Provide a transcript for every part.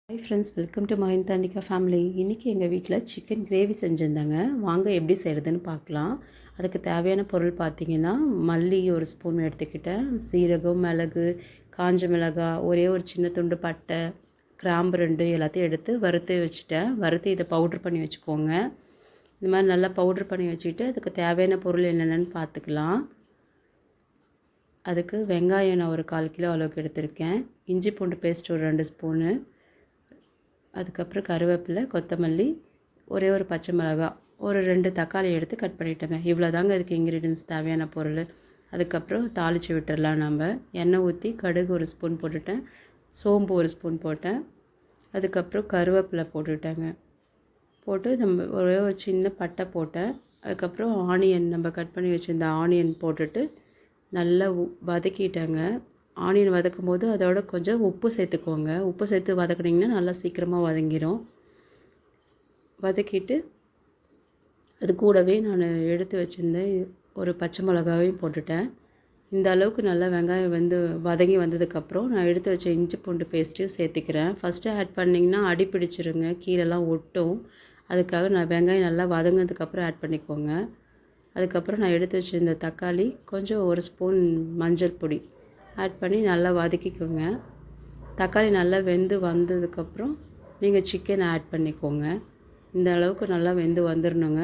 Hi friends, welcome to மஹின் தாண்டிகா family. இன்றைக்கி எங்கள் வீட்டில் சிக்கன் கிரேவி செஞ்சுருந்தாங்க. வாங்க எப்படி செய்கிறதுன்னு பார்க்கலாம். அதுக்கு தேவையான பொருள் பார்த்திங்கன்னா, மல்லி ஒரு ஸ்பூன் எடுத்துக்கிட்டேன், சீரகம், மிளகு, காஞ்ச மிளகாய், ஒரே ஒரு சின்ன துண்டு பட்டை, கிராம்பு 2 எல்லாத்தையும் எடுத்து வறுத்து வச்சுட்டேன். வறுத்து இதை பவுட்ரு பண்ணி வச்சுக்கோங்க. இந்த மாதிரி நல்லா பவுட்ரு பண்ணி வச்சுக்கிட்டு அதுக்கு தேவையான பொருள் என்னென்னு பார்த்துக்கலாம். அதுக்கு வெங்காயம் நான் ஒரு 1/4 கிலோ அளவுக்கு எடுத்திருக்கேன். இஞ்சி பூண்டு பேஸ்ட் ஒரு 2 ஸ்பூனு, அதுக்கப்புறம் கருவேப்பிலை, கொத்தமல்லி, ஒரே ஒரு பச்சை மிளகாய், ஒரு 2 தக்காளி எடுத்து கட் பண்ணிட்டேங்க. இவ்வளோ தாங்க அதுக்கு இன்க்ரீடியன்ஸ் தேவையான பொருள். அதுக்கப்புறம் தாளித்து விட்டுடலாம். நம்ம எண்ணெய் ஊற்றி கடுகு ஒரு ஸ்பூன் போட்டுட்டேன், சோம்பு ஒரு ஸ்பூன் போட்டேன், அதுக்கப்புறம் கருவேப்பிலை போட்டுட்டேங்க. போட்டு நம்ம ஒரே ஒரு சின்ன பட்டை போட்டேன். அதுக்கப்புறம் ஆனியன் நம்ம கட் பண்ணி வச்சுருந்த ஆனியன் போட்டுட்டு நல்லா வதக்கிட்டேங்க. ஆனியன் வதக்கும் போது அதோட கொஞ்சம் உப்பு சேர்த்துக்கோங்க. உப்பு சேர்த்து வதக்குனிங்கன்னா நல்லா சீக்கிரமாக வதங்கிடும். வதக்கிட்டு அது கூடவே நான் எடுத்து வச்சுருந்தேன் ஒரு பச்சை மிளகாவையும் போட்டுட்டேன். இந்த அளவுக்கு நல்லா வெங்காயம் வதங்கி வந்ததுக்கப்புறம் நான் எடுத்து வச்ச இஞ்சி பூண்டு பேஸ்ட்டையும் சேர்த்துக்கிறேன். ஃபஸ்ட்டு ஆட் பண்ணிங்கன்னா அடி பிடிச்சிருங்க, கீழெல்லாம் ஒட்டும். அதுக்காக நான் வெங்காயம் நல்லா வதங்கினதுக்கப்புறம் ஆட் பண்ணிக்கோங்க. அதுக்கப்புறம் நான் எடுத்து வச்சுருந்த தக்காளி, கொஞ்சம் ஒரு ஸ்பூன் மஞ்சள் பொடி ஆட் பண்ணி நல்லா வதக்கிக்கோங்க. தக்காளி நல்லா வெந்து வந்ததுக்கப்புறம் நீங்கள் சிக்கனை ஆட் பண்ணிக்கோங்க. இந்த அளவுக்கு நல்லா வெந்து வந்துடணுங்க.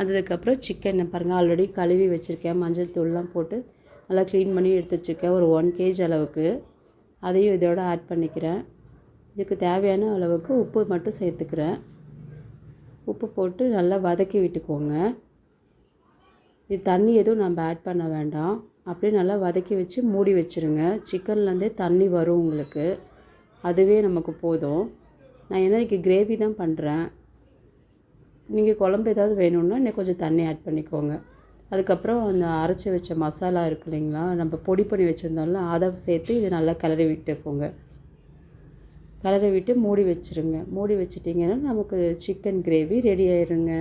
அதுக்கப்புறம் சிக்கனை பாருங்கள், ஆல்ரெடி கழுவி வச்சுருக்கேன். மஞ்சள் தூள்லாம் போட்டு நல்லா க்ளீன் பண்ணி எடுத்து வச்சுருக்கேன். ஒரு 1 kg அளவுக்கு அதையும் இதோட ஆட் பண்ணிக்கிறேன். இதுக்கு தேவையான அளவுக்கு உப்பு மட்டும் சேர்த்துக்கிறேன். உப்பு போட்டு நல்லா வதக்கி விட்டுக்கோங்க. இது தண்ணி எதுவும் நம்ம ஆட் பண்ண வேண்டாம். அப்படியே நல்லா வதக்கி வச்சு மூடி வச்சுருங்க. சிக்கன்லேருந்தே தண்ணி வரும் உங்களுக்கு, அதுவே நமக்கு போதும். நான் இன்றைக்கி கிரேவி தான் பண்ணுறேன். நீங்கள் குழம்பு ஏதாவது வேணும்னா இன்னும் கொஞ்சம் தண்ணி ஆட் பண்ணிக்கோங்க. அதுக்கப்புறம் அந்த அரைச்சி வச்ச மசாலா இருக்கு இல்லைங்களா, நம்ம பொடி பண்ணி வச்சுருந்தோம்ல, அதை சேர்த்து இது நல்லா கிளறி விட்டுக்கோங்க. கிளறி விட்டு மூடி வச்சுருங்க. மூடி வச்சிட்டிங்கன்னா நமக்கு சிக்கன் கிரேவி ரெடி ஆயிருங்க.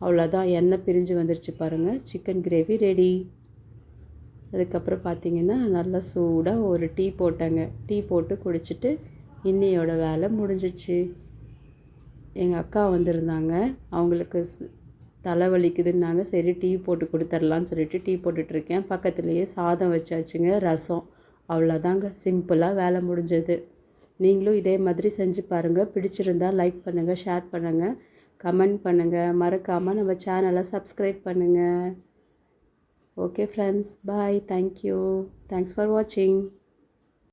அவ்வளோதான், எண்ணெய் பிரிஞ்சு வந்துருச்சு பாருங்கள், சிக்கன் கிரேவி ரெடி. அதுக்கப்புறம் பார்த்திங்கன்னா நல்லா சூடாக ஒரு டீ போட்டேங்க. டீ போட்டு குடிச்சிட்டு இன்னையோட வேலை முடிஞ்சிச்சு. எங்கள் அக்கா வந்திருந்தாங்க, அவங்களுக்கு தலைவலிக்குதுன்னாங்க. சரி டீ போட்டு கொடுத்துர்லான்னு சொல்லிட்டு டீ போட்டுட்ருக்கேன். பக்கத்துலேயே சாதம் வச்சாச்சுங்க, ரசம். அவ்வளோதாங்க, சிம்பிளாக வேலை முடிஞ்சது. நீங்களும் இதே மாதிரி செஞ்சு பாருங்கள். பிடிச்சிருந்தால் லைக் பண்ணுங்கள், ஷேர் பண்ணுங்கள், கமெண்ட் பண்ணுங்கள். மறக்காமல் நம்ம சேனலை சப்ஸ்கிரைப் பண்ணுங்கள். Okay friends, bye, thank you, thanks for watching.